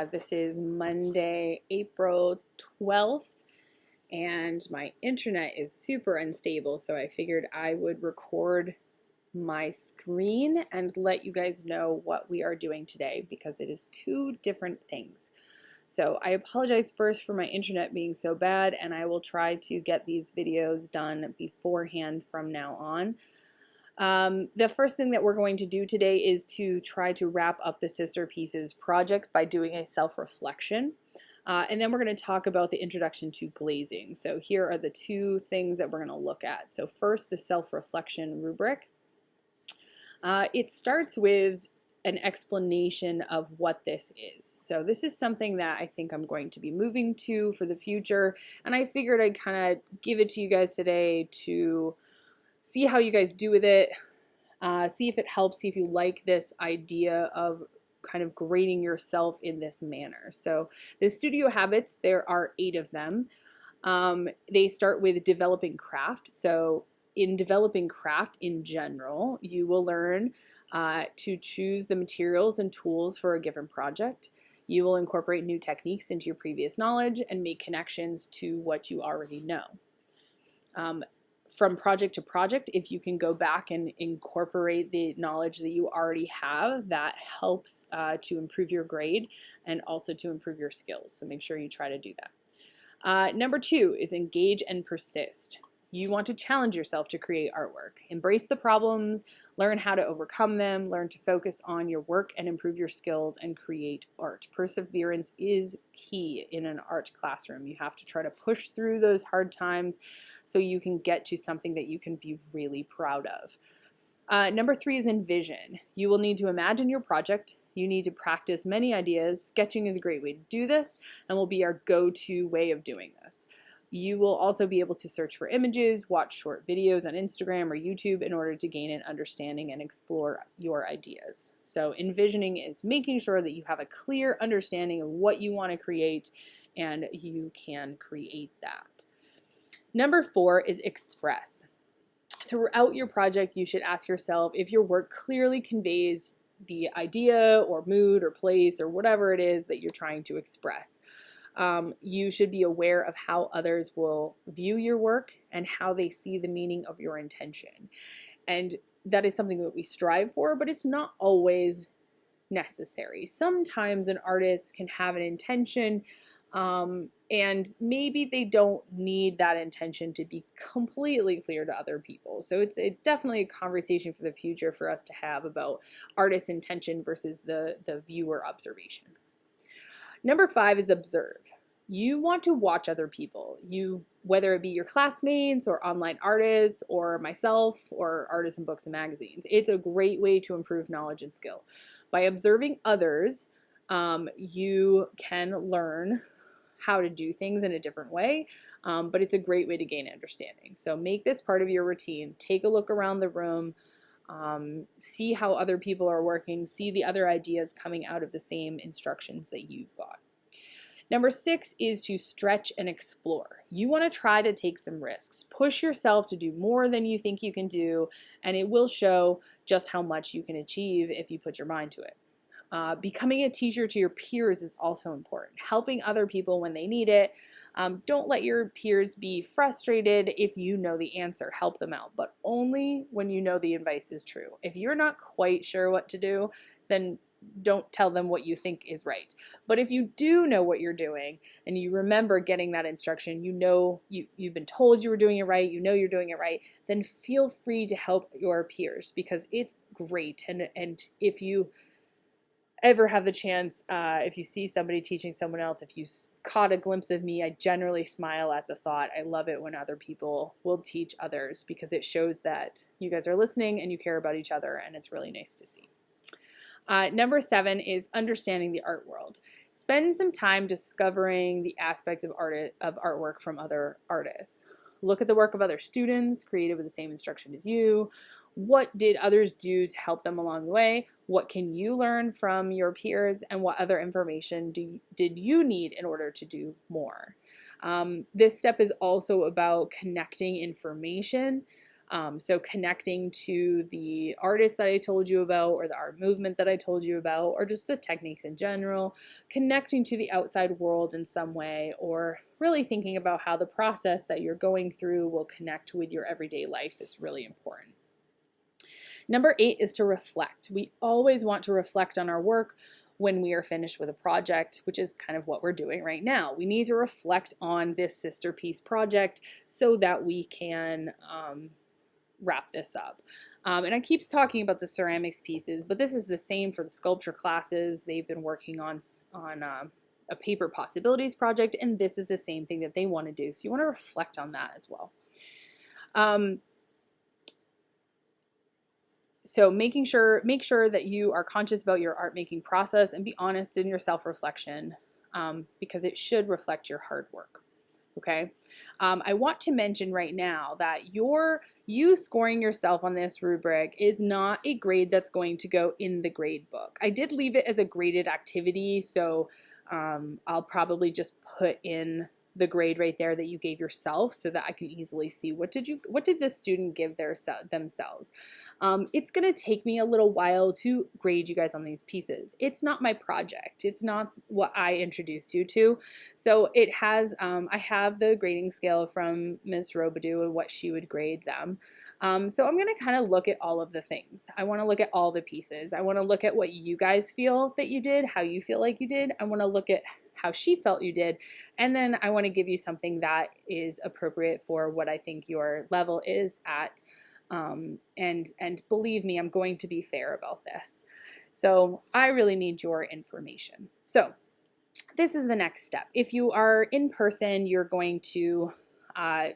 This is Monday, April 12th, and my internet is super unstable, so I figured I would record my screen and let you guys know what we are doing today because it is two different things. So I apologize first for my internet being so bad, and I will try to get these videos done beforehand from now on. The first thing that we're going to do today is to try to wrap up the Sister Pieces project by doing a self-reflection. And then we're going to talk about the introduction to glazing. So here are the two things that we're going to look at. So first, the self-reflection rubric. It starts with an explanation of what this is. So this is something that I think I'm going to be moving to for the future, and I figured I'd kind of give it to you guys today to see how you guys do with it, see if it helps, see if you like this idea of kind of grading yourself in this manner. So the studio habits, there are 8 of them. They start with developing craft. So in developing craft in general, you will learn to choose the materials and tools for a given project. You will incorporate new techniques into your previous knowledge and make connections to what you already know. From project to project, if you can go back and incorporate the knowledge that you already have, that helps to improve your grade and also to improve your skills. So make sure you try to do that. Number 2 is engage and persist. You want to challenge yourself to create artwork. Embrace the problems, learn how to overcome them, learn to focus on your work and improve your skills and create art. Perseverance is key in an art classroom. You have to try to push through those hard times so you can get to something that you can be really proud of. Number 3 is envision. You will need to imagine your project. You need to practice many ideas. Sketching is a great way to do this and will be our go-to way of doing this. You will also be able to search for images, watch short videos on Instagram or YouTube in order to gain an understanding and explore your ideas. So envisioning is making sure that you have a clear understanding of what you want to create and you can create that. Number 4 is express. Throughout your project, you should ask yourself if your work clearly conveys the idea or mood or place or whatever it is that you're trying to express. You should be aware of how others will view your work and how they see the meaning of your intention. And that is something that we strive for, but it's not always necessary. Sometimes an artist can have an intention, and maybe they don't need that intention to be completely clear to other people. So it's definitely a conversation for the future for us to have about artist's intention versus the viewer observation. Number 5 is observe. You want to watch other people, whether it be your classmates or online artists or myself or artists in books and magazines. It's a great way to improve knowledge and skill. By observing others, you can learn how to do things in a different way, but it's a great way to gain understanding. So make this part of your routine. Take a look around the room. See how other people are working, see the other ideas coming out of the same instructions that you've got. Number 6 is to stretch and explore. You want to try to take some risks. Push yourself to do more than you think you can do, and it will show just how much you can achieve if you put your mind to it. Becoming a teacher to your peers is also important. Helping other people when they need it. Don't let your peers be frustrated if you know the answer. Help them out, but only when you know the advice is true. If you're not quite sure what to do, then don't tell them what you think is right. But if you do know what you're doing and you remember getting that instruction, you know you've been told you were doing it right, you know you're doing it right, then feel free to help your peers because it's great. And if you ever have the chance, if you see somebody teaching someone else, if you caught a glimpse of me, I generally smile at the thought. I love it when other people will teach others because it shows that you guys are listening and you care about each other, and it's really nice to see. Number 7 is understanding the art world. Spend some time discovering the aspects of artwork from other artists. Look at the work of other students created with the same instruction as you. What did others do to help them along the way? What can you learn from your peers? And what other information did you need in order to do more? This step is also about connecting information So connecting to the artist that I told you about, or the art movement that I told you about, or just the techniques in general, connecting to the outside world in some way, or really thinking about how the process that you're going through will connect with your everyday life is really important. Number 8 is to reflect. We always want to reflect on our work when we are finished with a project, which is kind of what we're doing right now. We need to reflect on this sister piece project so that we can wrap this up. And I keep talking about the ceramics pieces, but this is the same for the sculpture classes. They've been working on a paper possibilities project, and this is the same thing that they want to do. So you want to reflect on that as well. So make sure that you are conscious about your art making process and be honest in your self-reflection, because it should reflect your hard work. Okay. I want to mention right now that you scoring yourself on this rubric is not a grade that's going to go in the grade book. I did leave it as a graded activity, so I'll probably just put in the grade right there that you gave yourself so that I can easily see what did the student give themselves. It's going to take me a little while to grade you guys on these pieces. It's not my project. It's not what I introduced you to. So it has, I have the grading scale from Ms. Robidoux and what she would grade them. So I'm going to kind of look at all of the things. I want to look at all the pieces. I want to look at what you guys feel that you did, how you feel like you did. I want to look at how she felt you did. And then I want to give you something that is appropriate for what I think your level is at. And believe me, I'm going to be fair about this. So I really need your information. So this is the next step. If you are in person, you're going to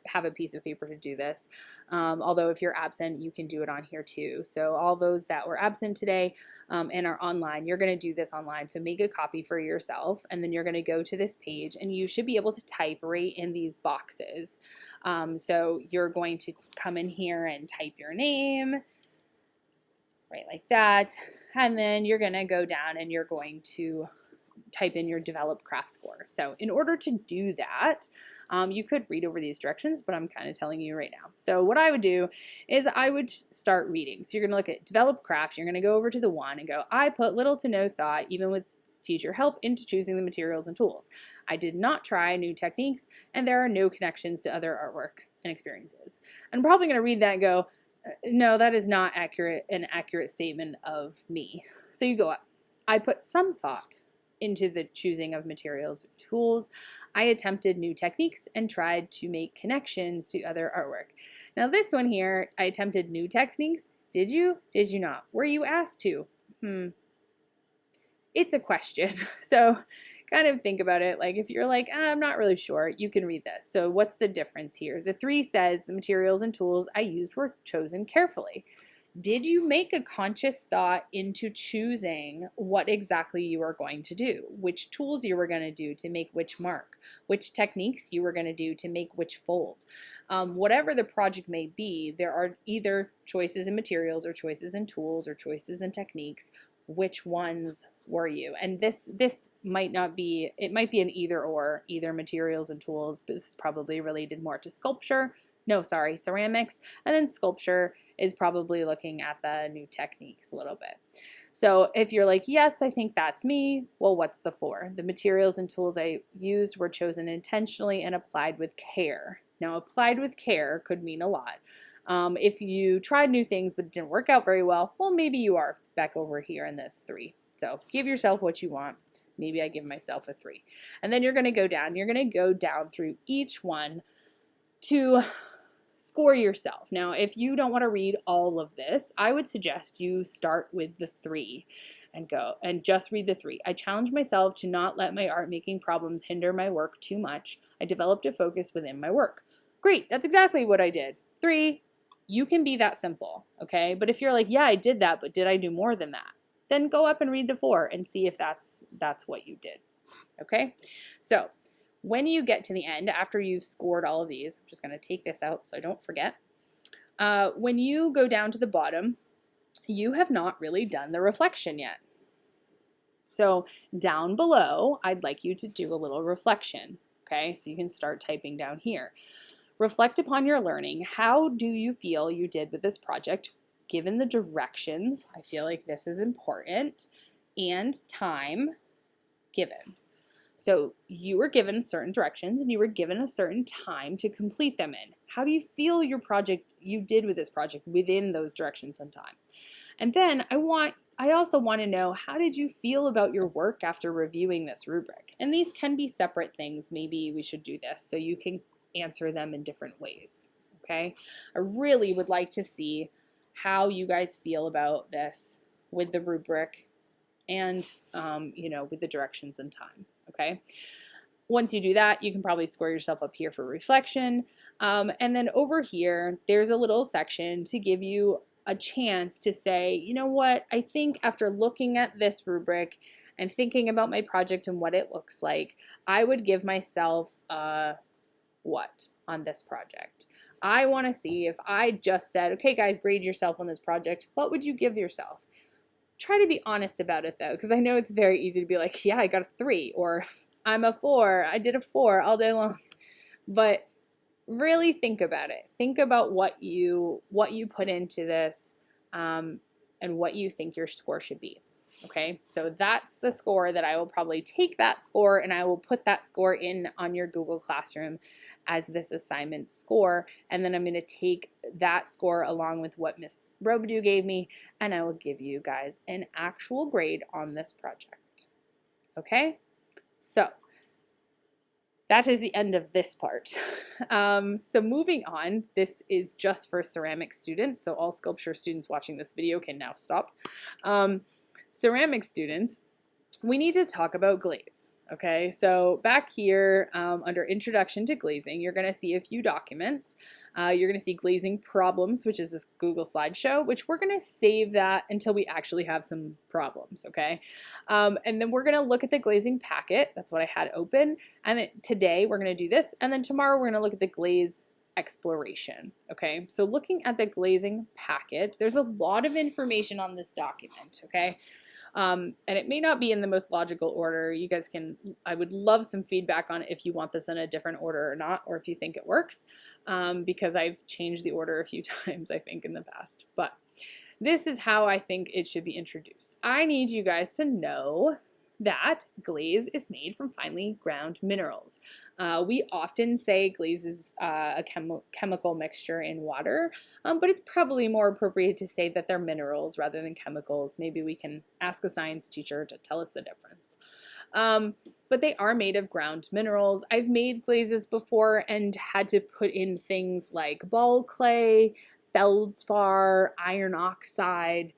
have a piece of paper to do this. Although if you're absent, you can do it on here too. So all those that were absent today and are online, you're going to do this online. So make a copy for yourself, and then you're going to go to this page, and you should be able to type right in these boxes. So you're going to come in here and type your name, right like that. And then you're going to go down and you're going to type in your developed craft score. So in order to do that, you could read over these directions, but I'm kind of telling you right now. So what I would do is I would start reading. So you're going to look at developed craft. You're going to go over to the 1 and go, I put little to no thought, even with teacher help, into choosing the materials and tools. I did not try new techniques, and there are no connections to other artwork and experiences. I'm probably going to read that and go, no, that is not an accurate statement of me. So you go up. I put some thought into the choosing of materials and tools. I attempted new techniques and tried to make connections to other artwork. Now this one here, I attempted new techniques. Did you? Did you not? Were you asked to? It's a question. So kind of think about it. Like if you're like, I'm not really sure, you can read this. So what's the difference here? The 3 says the materials and tools I used were chosen carefully. Did you make a conscious thought into choosing what exactly you were going to do, which tools you were going to do to make which mark, which techniques you were going to do to make which fold? Whatever the project may be, there are either choices in materials or choices in tools or choices in techniques. Which ones were you? And this might not be, it might be an either or, either materials and tools, but this is probably related more to ceramics, and then sculpture is probably looking at the new techniques a little bit. So if you're like, yes, I think that's me, well, what's the 4? The materials and tools I used were chosen intentionally and applied with care. Now, applied with care could mean a lot. If you tried new things but it didn't work out very well, well, maybe you are back over here in this 3. So give yourself what you want. Maybe I give myself a 3. And then you're going to go down. You're going to go down through each one to score yourself. Now, if you don't want to read all of this, I would suggest you start with the 3 and go and just read the 3. I challenged myself to not let my art making problems hinder my work too much. I developed a focus within my work. Great, that's exactly what I did. 3, you can be that simple, okay? But if you're like, yeah, I did that, but did I do more than that? Then go up and read the 4 and see if that's what you did, okay? So when you get to the end, after you've scored all of these, I'm just going to take this out so I don't forget. When you go down to the bottom, you have not really done the reflection yet. So down below, I'd like you to do a little reflection, okay? So you can start typing down here. Reflect upon your learning. How do you feel you did with this project given the directions? I feel like this is important. And time given. So you were given certain directions and you were given a certain time to complete them in. How do you feel you did with this project within those directions and time? And then I also want to know, how did you feel about your work after reviewing this rubric? And these can be separate things. Maybe we should do this so you can answer them in different ways. Okay? I really would like to see how you guys feel about this with the rubric and with the directions and time. Okay. Once you do that, you can probably score yourself up here for reflection. And then over here, there's a little section to give you a chance to say, you know what, I think after looking at this rubric and thinking about my project and what it looks like, I would give myself a what on this project. I want to see if I just said, okay, guys, grade yourself on this project, what would you give yourself? Try to be honest about it though, because I know it's very easy to be like, yeah, I got a 3, or I'm a 4, I did a 4 all day long. But really think about it. Think about what you put into this and what you think your score should be. Okay, so that's the score that I will probably take that score and I will put that score in on your Google Classroom as this assignment score. And then I'm going to take that score along with what Miss Robidoux gave me and I will give you guys an actual grade on this project. Okay, so that is the end of this part. So moving on, this is just for ceramic students, so all sculpture students watching this video can now stop. Ceramic students, we need to talk about glaze. Okay, so back here under Introduction to Glazing, you're going to see a few documents. You're going to see glazing problems, which is this Google slideshow, which we're going to save that until we actually have some problems, okay? And then we're going to look at the glazing packet. That's what I had open. And today we're going to do this. And then tomorrow we're going to look at the Glaze Exploration, okay? So looking at the glazing packet, there's a lot of information on this document, okay? And it may not be in the most logical order. You guys can, I would love some feedback on if you want this in a different order or not, or if you think it works, because I've changed the order a few times, I think, in the past. But this is how I think it should be introduced. I need you guys to know that glaze is made from finely ground minerals. We often say glaze is a chemical mixture in water, but it's probably more appropriate to say that they're minerals rather than chemicals. Maybe we can ask a science teacher to tell us the difference. But they are made of ground minerals. I've made glazes before and had to put in things like ball clay, feldspar, iron oxide,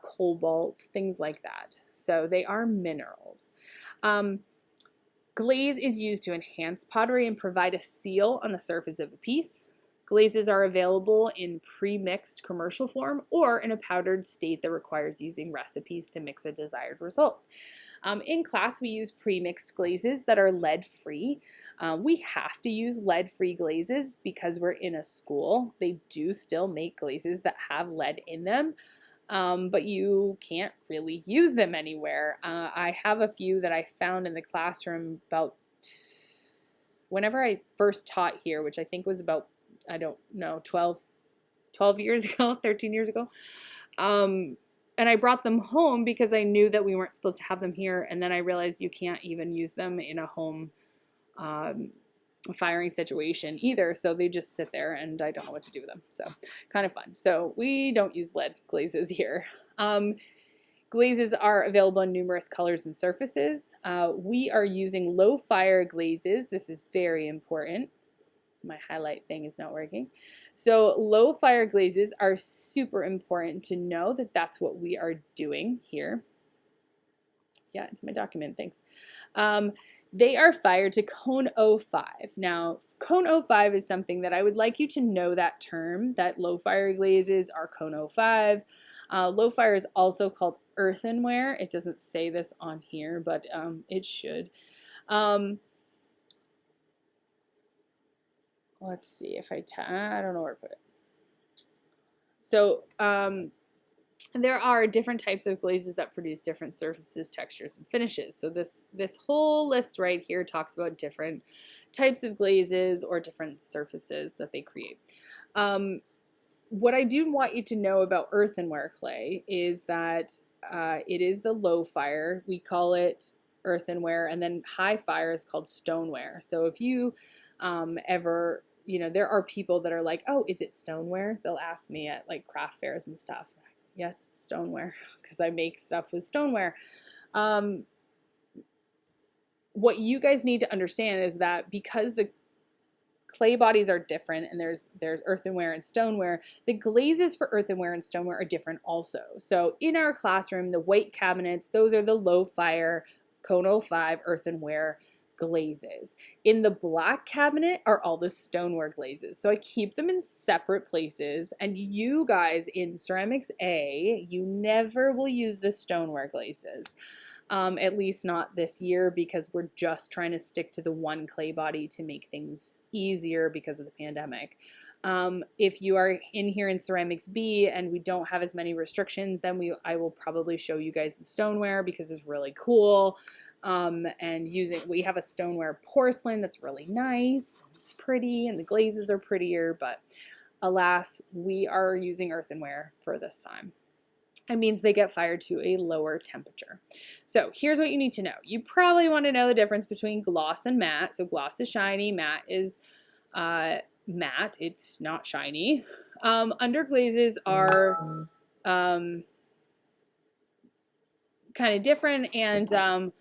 cobalt, things like that. So they are minerals. Glaze is used to enhance pottery and provide a seal on the surface of a piece. Glazes are available in pre-mixed commercial form or in a powdered state that requires using recipes to mix a desired result. In class, we use pre-mixed glazes that are lead-free. We have to use lead-free glazes because we're in a school. They do still make glazes that have lead in them. But you can't really use them anywhere. I have a few that I found in the classroom about whenever I first taught here, which I think was about, I don't know, 12 years ago, 13 years ago. And I brought them home because I knew that we weren't supposed to have them here. And then I realized you can't even use them in a home firing situation either, so they just sit there and I don't know what to do with them. So kind of fun. So we don't use lead glazes here. Glazes are available in numerous colors and surfaces. We are using low fire glazes. This is very important. My highlight thing is not working. So low fire glazes are super important to know that that's what we are doing here. Yeah, it's my document, thanks. They are fired to cone 05. Now, cone 05 is something that I would like you to know that term, that low fire glazes are cone 05. Low fire is also called earthenware. It doesn't say this on here, but it should. Let's see if I don't know where to put it. So there are different types of glazes that produce different surfaces, textures, and finishes. So this whole list right here talks about different types of glazes or different surfaces that they create. What I do want you to know about earthenware clay is that it is the low fire. We call it earthenware, and then high fire is called stoneware. So if you ever, there are people that are like, oh, is it stoneware? They'll ask me at like craft fairs and stuff. Yes, it's stoneware because I make stuff with stoneware. What you guys need to understand is that because the clay bodies are different and there's earthenware and stoneware, the glazes for earthenware and stoneware are different also. So in our classroom, the white cabinets, those are the low fire Cone 05 earthenware glazes. In the black cabinet are all the stoneware glazes. So I keep them in separate places, and you guys in Ceramics A, you never will use the stoneware glazes. At least not this year, because we're just trying to stick to the one clay body to make things easier because of the pandemic. If you are in here in Ceramics B and we don't have as many restrictions, then I will probably show you guys the stoneware because it's really cool. And we have a stoneware porcelain that's really nice. It's pretty and the glazes are prettier, but alas, we are using earthenware for this time. It means they get fired to a lower temperature. So here's what you need to know. You probably want to know the difference between gloss and matte. So gloss is shiny, matte is matte. It's not shiny. Under glazes are kind of different, and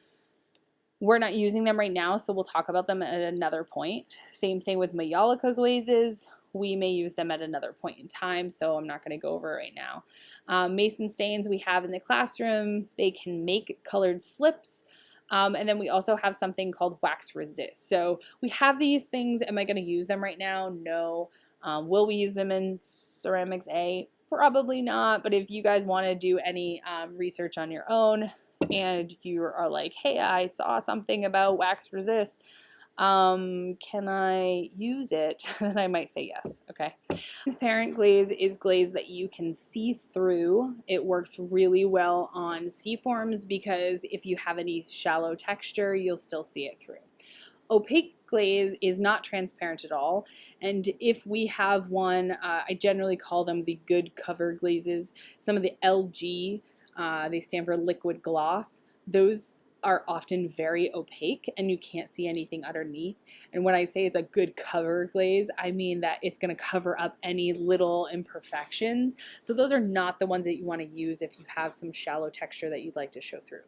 we're not using them right now, so we'll talk about them at another point. Same thing with Majolica glazes. We may use them at another point in time, so I'm not going to go over it right now. Mason stains we have in the classroom. They can make colored slips. And then we also have something called wax resist. So we have these things. Am I going to use them right now? No. Will we use them in Ceramics A? Probably not. But if you guys want to do any research on your own and you are like, hey, I saw something about wax resist, can I use it? And I might say yes. Okay. Transparent glaze is glaze that you can see through. It works really well on C-forms because if you have any shallow texture, you'll still see it through. Opaque glaze is not transparent at all, and if we have one, I generally call them the good cover glazes. Some of the LG, they stand for liquid gloss. Those are often very opaque and you can't see anything underneath. And when I say it's a good cover glaze, I mean that it's going to cover up any little imperfections. So those are not the ones that you want to use if you have some shallow texture that you'd like to show through.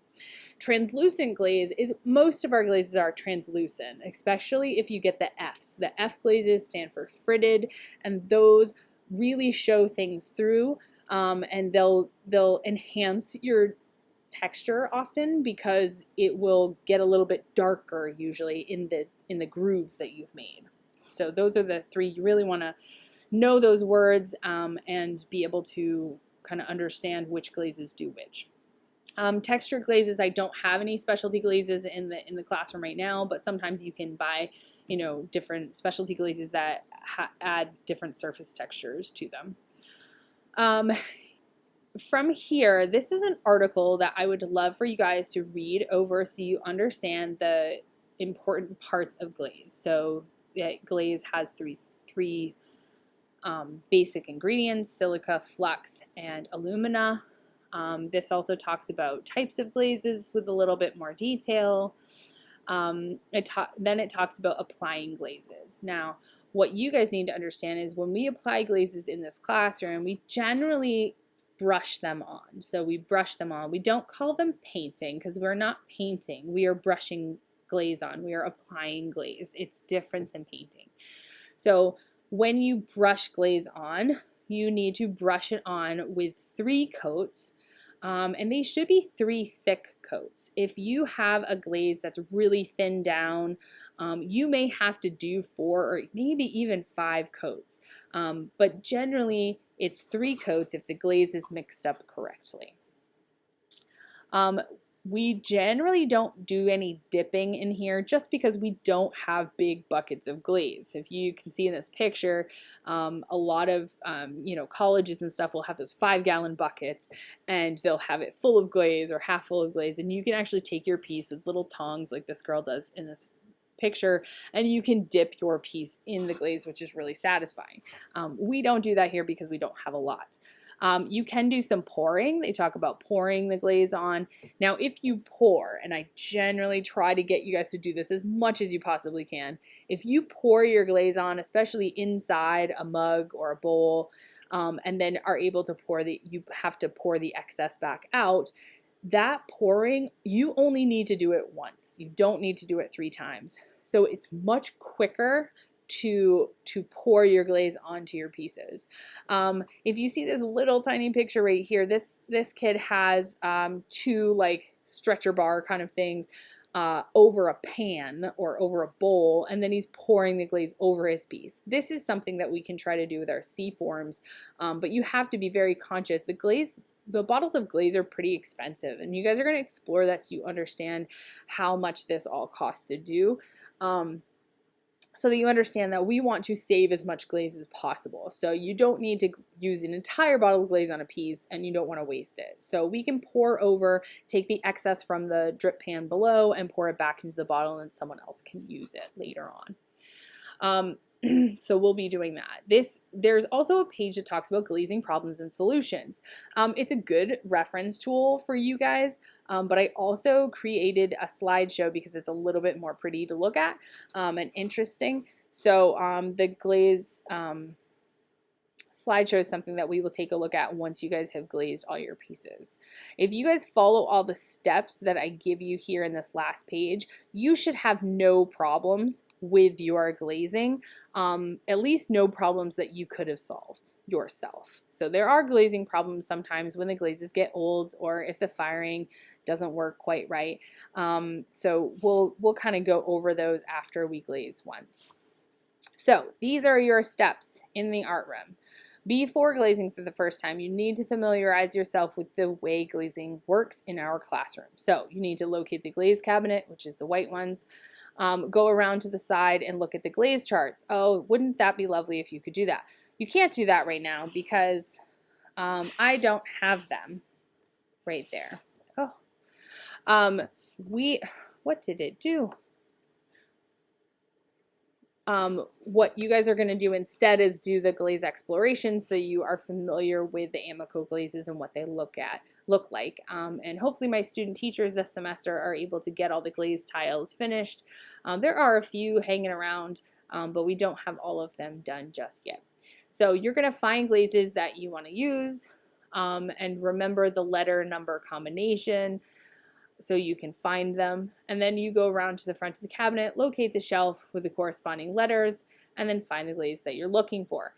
Translucent glaze is, most of our glazes are translucent, especially if you get the Fs. The F glazes stand for fritted, and those really show things through, and they'll enhance your texture often because it will get a little bit darker usually in the grooves that you've made. So those are the three. You really want to know those words and be able to kind of understand which glazes do which. Texture glazes, I don't have any specialty glazes in the classroom right now, but sometimes you can buy, different specialty glazes that add different surface textures to them. From here, this is an article that I would love for you guys to read over so you understand the important parts of glaze. So glaze has three basic ingredients: silica, flux, and alumina. This also talks about types of glazes with a little bit more detail. Then it talks about applying glazes. Now, what you guys need to understand is when we apply glazes in this classroom, we generally brush them on. So we brush them on. We don't call them painting because we're not painting. We are brushing glaze on. We are applying glaze. It's different than painting. So when you brush glaze on, you need to brush it on with 3 coats. And they should be 3 thick coats. If you have a glaze that's really thin down, you may have to do 4 or maybe even 5 coats. But generally, it's 3 coats if the glaze is mixed up correctly. We generally don't do any dipping in here just because we don't have big buckets of glaze. If you can see in this picture, a lot of colleges and stuff will have those 5-gallon buckets, and they'll have it full of glaze or half full of glaze, and you can actually take your piece with little tongs like this girl does in this picture, and you can dip your piece in the glaze, which is really satisfying. We don't do that here because we don't have a lot. You can do some pouring. They talk about pouring the glaze on. Now, if you pour, and I generally try to get you guys to do this as much as you possibly can, if you pour your glaze on, especially inside a mug or a bowl, and then are able to you have to pour the excess back out, that pouring, you only need to do it once. You don't need to do it 3 times. So it's much quicker to pour your glaze onto your pieces. If you see this little tiny picture right here, this kid has 2 like stretcher bar kind of things over a pan or over a bowl, and then he's pouring the glaze over his piece. This is something that we can try to do with our C forms, but you have to be very conscious. The bottles of glaze are pretty expensive, and you guys are going to explore that so you understand how much this all costs to do. So that you understand that we want to save as much glaze as possible. So you don't need to use an entire bottle of glaze on a piece, and you don't want to waste it. So we can pour over, take the excess from the drip pan below and pour it back into the bottle, and someone else can use it later on. So we'll be doing that. There's also a page that talks about glazing problems and solutions. It's a good reference tool for you guys, but I also created a slideshow because it's a little bit more pretty to look at and interesting. So the glaze slideshow is something that we will take a look at once you guys have glazed all your pieces. If you guys follow all the steps that I give you here in this last page, you should have no problems with your glazing, at least no problems that you could have solved yourself. So there are glazing problems sometimes when the glazes get old or if the firing doesn't work quite right. So we'll kind of go over those after we glaze once. So these are your steps in the art room. Before glazing for the first time, you need to familiarize yourself with the way glazing works in our classroom. So you need to locate the glaze cabinet, which is the white ones. Go around to the side and look at the glaze charts. Oh, wouldn't that be lovely if you could do that? You can't do that right now because I don't have them right there. Oh, what did it do? What you guys are going to do instead is do the glaze exploration so you are familiar with the Amico glazes and what they look like. And hopefully my student teachers this semester are able to get all the glaze tiles finished. There are a few hanging around, but we don't have all of them done just yet. So you're going to find glazes that you want to use and remember the letter number combination so you can find them, and then you go around to the front of the cabinet, locate the shelf with the corresponding letters, and then find the glaze that you're looking for.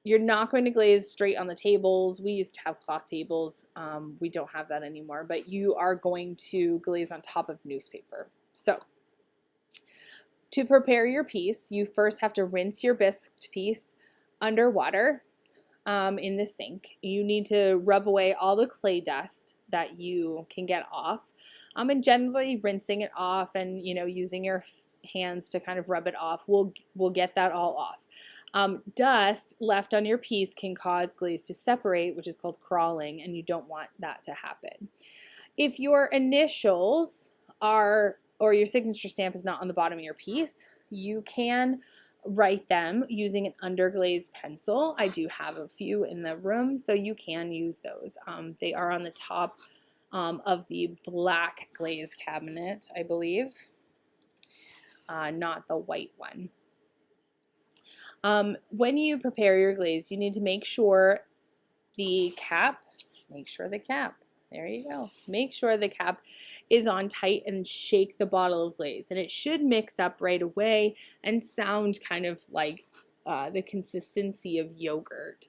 You're not going to glaze straight on the tables. We used to have cloth tables. We don't have that anymore, but you are going to glaze on top of newspaper. So to prepare your piece, you first have to rinse your bisque piece under water. In the sink. You need to rub away all the clay dust that you can get off, and generally rinsing it off and using your hands to kind of rub it off will get that all off. Dust left on your piece can cause glaze to separate, which is called crawling, and you don't want that to happen. If your initials or your signature stamp is not on the bottom of your piece, you can write them using an underglaze pencil. I do have a few in the room, so you can use those. They are on the top of the black glaze cabinet, I believe, not the white one. When you prepare your glaze, you need to make sure the cap, there you go. Make sure the cap is on tight and shake the bottle of glaze. And it should mix up right away and sound kind of like the consistency of yogurt.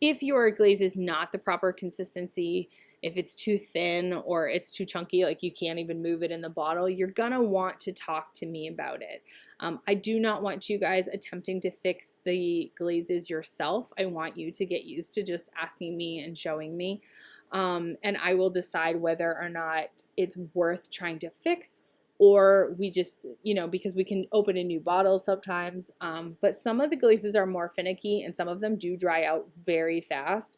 If your glaze is not the proper consistency, if it's too thin or it's too chunky, like you can't even move it in the bottle, you're gonna want to talk to me about it. I do not want you guys attempting to fix the glazes yourself. I want you to get used to just asking me and showing me. And I will decide whether or not it's worth trying to fix, or we just, you know, because we can open a new bottle sometimes. But some of the glazes are more finicky and some of them do dry out very fast.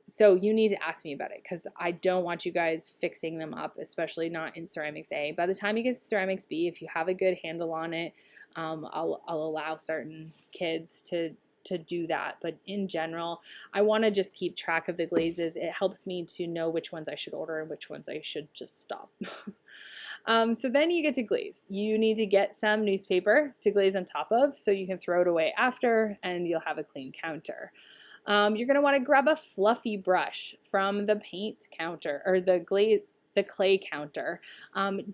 So you need to ask me about it because I don't want you guys fixing them up, especially not in Ceramics A. By the time you get to Ceramics B, if you have a good handle on it, I'll allow certain kids to do that. But in general, I want to just keep track of the glazes. It helps me to know which ones I should order and which ones I should just stop. So then you get to glaze. You need to get some newspaper to glaze on top of so you can throw it away after and you'll have a clean counter. You're going to want to grab a fluffy brush from the paint counter or the clay counter.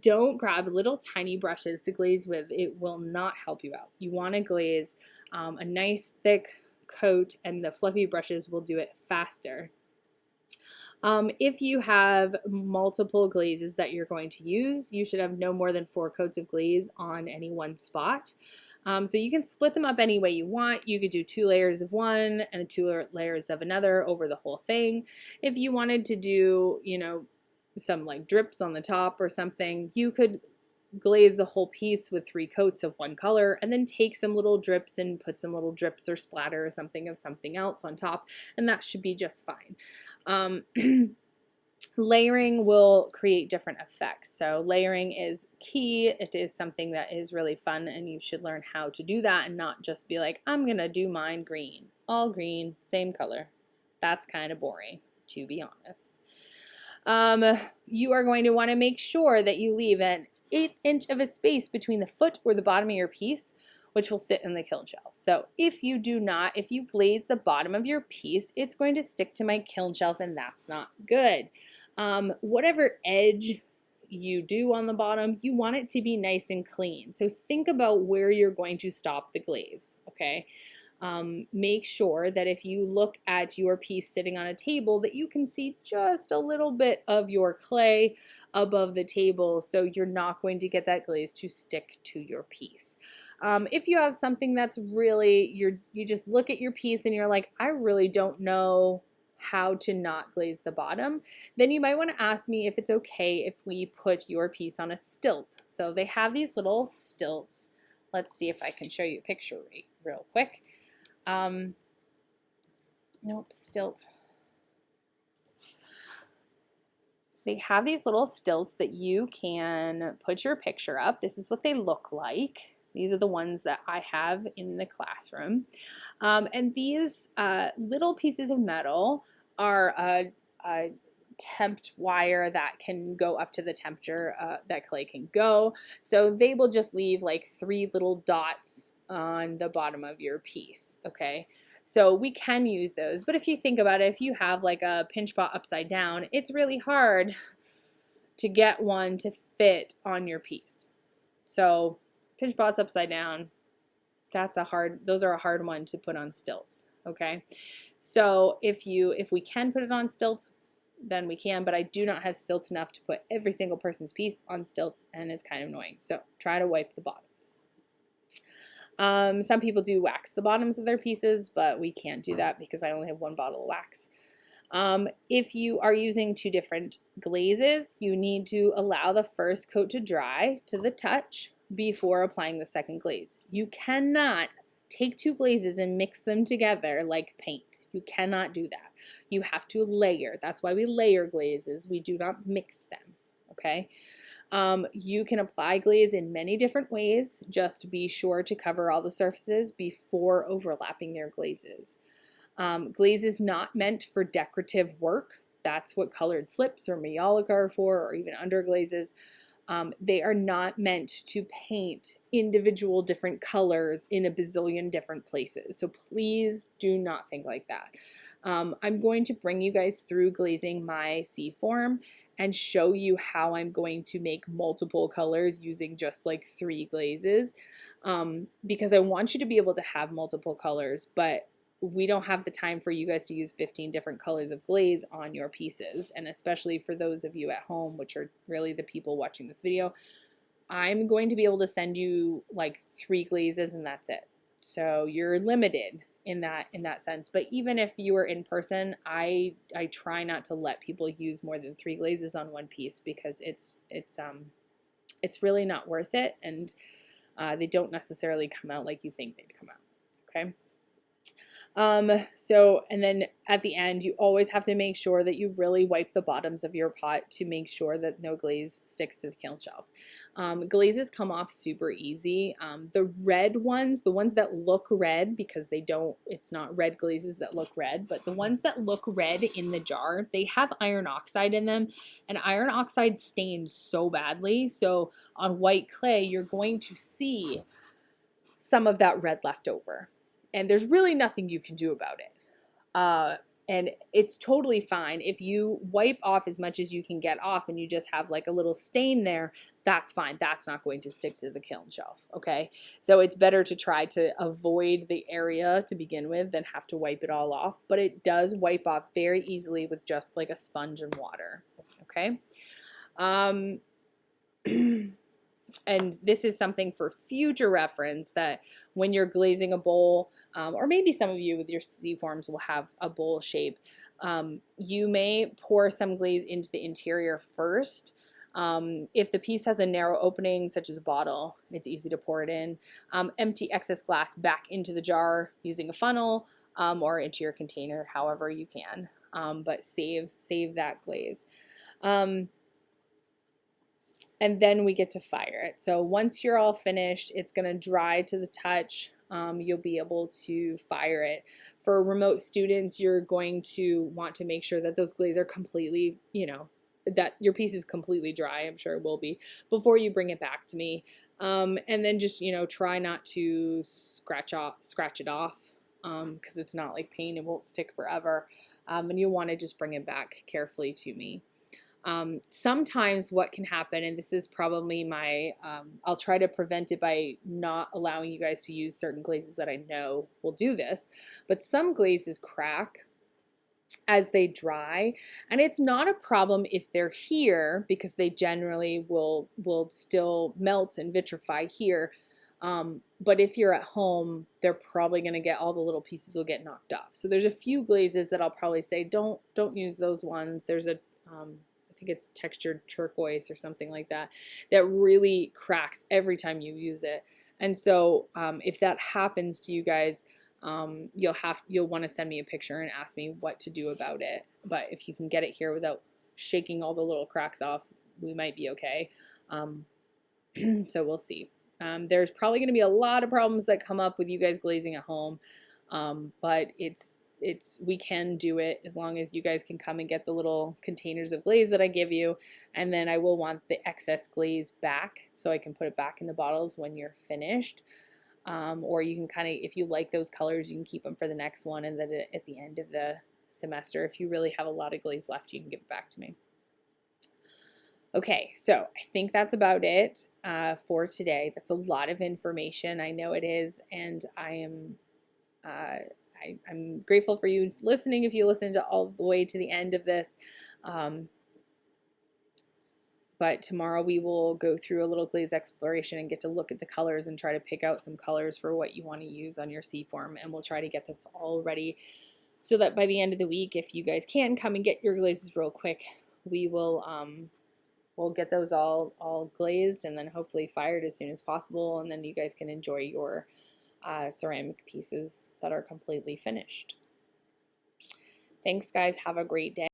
Don't grab little tiny brushes to glaze with. It will not help you out. You want to glaze a nice thick coat, and the fluffy brushes will do it faster. If you have multiple glazes that you're going to use, you should have no more than 4 coats of glaze on any one spot. So you can split them up any way you want. You could do 2 layers of one and 2 layers of another over the whole thing. If you wanted to do, you know, some like drips on the top or something, you could glaze the whole piece with 3 coats of one color and then take some little drips and put some little drips or splatter or something of something else on top, and that should be just fine. Layering will create different effects. So layering is key. It is something that is really fun and you should learn how to do that and not just be like, I'm gonna do mine green, all green, same color. That's kind of boring, to be honest. You are going to want to make sure that you leave an 1/8 inch of a space between the foot or the bottom of your piece, which will sit in the kiln shelf. So if you do not, if you glaze the bottom of your piece, it's going to stick to my kiln shelf and that's not good. Whatever edge you do on the bottom, you want it to be nice and clean. So think about where you're going to stop the glaze, okay? Make sure that if you look at your piece sitting on a table that you can see just a little bit of your clay above the table, so you're not going to get that glaze to stick to your piece. If you have something that's really, you just look at your piece and you're like, I really don't know how to not glaze the bottom, then you might want to ask me if it's okay if we put your piece on a stilt. So they have these little stilts. Let's see if I can show you a picture real quick. Nope, stilt. They have these little stilts that you can put your picture up. This is what they look like. These are the ones that I have in the classroom. And these little pieces of metal are a temp wire that can go up to the temperature that clay can go. So they will just leave like 3 little dots on the bottom of your piece, okay? So we can use those, but if you think about it, if you have like a pinch pot upside down, it's really hard to get one to fit on your piece. So pinch pots upside down, those are a hard one to put on stilts, okay? So if we can put it on stilts, then we can, but I do not have stilts enough to put every single person's piece on stilts, and it's kind of annoying. So try to wipe the bottoms. Some people do wax the bottoms of their pieces, but we can't do that because I only have 1 bottle of wax. If you are using 2 different glazes, you need to allow the first coat to dry to the touch before applying the second glaze. You cannot take 2 glazes and mix them together like paint. You cannot do that. You have to layer. That's why we layer glazes. We do not mix them, okay? You can apply glaze in many different ways. Just be sure to cover all the surfaces before overlapping your glazes. Glaze is not meant for decorative work. That's what colored slips or mayolica are for, or even underglazes. They are not meant to paint individual different colors in a bazillion different places. So please do not think like that. I'm going to bring you guys through glazing my C form and show you how I'm going to make multiple colors using just like 3 glazes, because I want you to be able to have multiple colors, but we don't have the time for you guys to use 15 different colors of glaze on your pieces. And especially for those of you at home, which are really the people watching this video, I'm going to be able to send you like 3 glazes and that's it. So you're limited in that sense. But even if you are in person, I try not to let people use more than 3 glazes on one piece, because it's really not worth it, and they don't necessarily come out like you think they'd come out. Okay. And then at the end, you always have to make sure that you really wipe the bottoms of your pot to make sure that no glaze sticks to the kiln shelf. Glazes come off super easy. The red ones, the ones that look red, because it's not red glazes that look red, but the ones that look red in the jar, they have iron oxide in them, and iron oxide stains so badly. So on white clay, you're going to see some of that red left over. And there's really nothing you can do about it. And it's totally fine. If you wipe off as much as you can get off and you just have like a little stain there, that's fine. That's not going to stick to the kiln shelf, okay? So it's better to try to avoid the area to begin with than have to wipe it all off. But it does wipe off very easily with just like a sponge and water, okay? And this is something for future reference, that when you're glazing a bowl, or maybe some of you with your C-forms will have a bowl shape, you may pour some glaze into the interior first. If the piece has a narrow opening, such as a bottle, it's easy to pour it in. Empty excess glass back into the jar using a funnel, or into your container, however you can, but save that glaze. And then we get to fire it. So once you're all finished, it's going to dry to the touch. You'll be able to fire it. For remote students, you're going to want to make sure that those glazes are completely, that your piece is completely dry. I'm sure it will be before you bring it back to me. And then just, try not to scratch it off, because it's not like paint. It won't stick forever. And you'll want to just bring it back carefully to me. Sometimes what can happen, and this is probably I'll try to prevent it by not allowing you guys to use certain glazes that I know will do this, but some glazes crack as they dry, and it's not a problem if they're here, because they generally will still melt and vitrify here. But if you're at home, they're probably going to get, all the little pieces will get knocked off. So there's a few glazes that I'll probably say don't use those ones. There's I think it's textured turquoise or something like that, that really cracks every time you use it. And so if that happens to you guys, you'll want to send me a picture and ask me what to do about it. But if you can get it here without shaking all the little cracks off, we might be okay. So we'll see. There's probably going to be a lot of problems that come up with you guys glazing at home, but we can do it as long as you guys can come and get the little containers of glaze that I give you, and then I will want the excess glaze back so I can put it back in the bottles when you're finished. Or you can kind of, if you like those colors, you can keep them for the next one, and then at the end of the semester, if you really have a lot of glaze left, you can give it back to me. Okay, so I think that's about it for today. That's a lot of information, I know it is, and I'm grateful for you listening if you listened all the way to the end of this. But tomorrow we will go through a little glaze exploration and get to look at the colors and try to pick out some colors for what you want to use on your C-form. And we'll try to get this all ready so that by the end of the week, if you guys can come and get your glazes real quick, we will we'll get those all glazed and then hopefully fired as soon as possible. And then you guys can enjoy your ceramic pieces that are completely finished. Thanks, guys. Have a great day.